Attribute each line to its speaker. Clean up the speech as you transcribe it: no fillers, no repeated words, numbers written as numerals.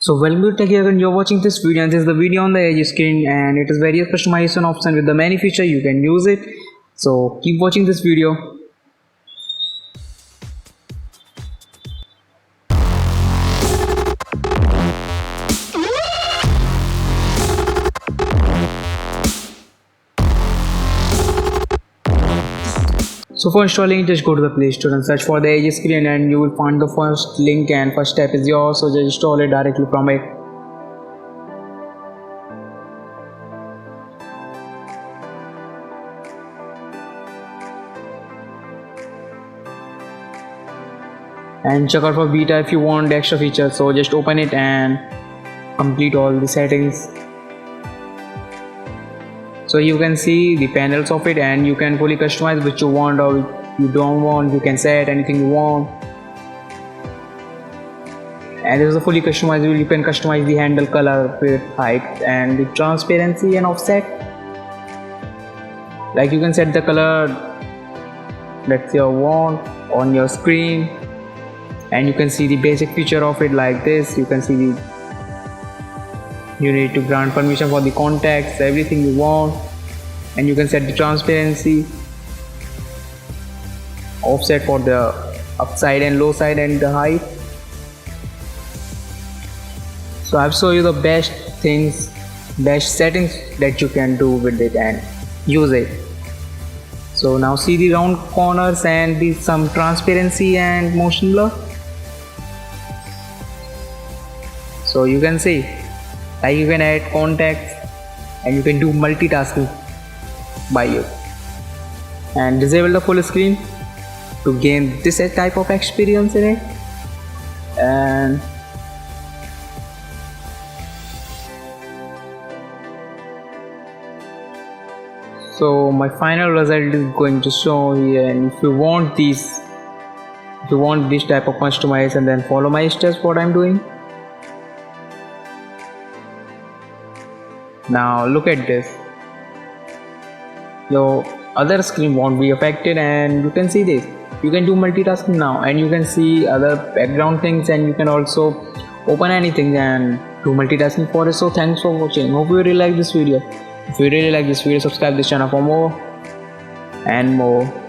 Speaker 1: So welcome to Techy Roque, and you're watching this video, and this is the video on the edge screen, and it is various customization option with the many feature you can use it. So keep watching this video. So for installing, just go to the Play Store and search for the edge screen, and you will find the first link, and first step is yours. So just install it directly from it. And check out for beta if you want extra features. So just open it and complete all the settings. So you can see the panels of it, and you can fully customize which you want or you don't want. You can set anything you want. And this is a fully customizable. You can customize the handle color, width, height, and the transparency and offset. Like you can set the color that you want on your screen, and you can see the basic feature of it like this. You can see you need to grant permission for the contacts, everything you want, and you can set the transparency, offset for the upside and low side, and the height. So I've shown you the best settings that you can do with it and use it. So now see the round corners and some transparency and motion blur. So you can see, like you can add contacts, and you can do multitasking by you, and disable the full screen to gain this type of experience in it. And so my final result is going to show here, and if you want this type of customization, then follow my steps what I'm doing. Now look at this, your other screen won't be affected, and you can see this. You can do multitasking now, and you can see other background things, and you can also open anything and do multitasking for it. So thanks for watching. Hope you really like this video. If you really like this video, subscribe this channel for more and more.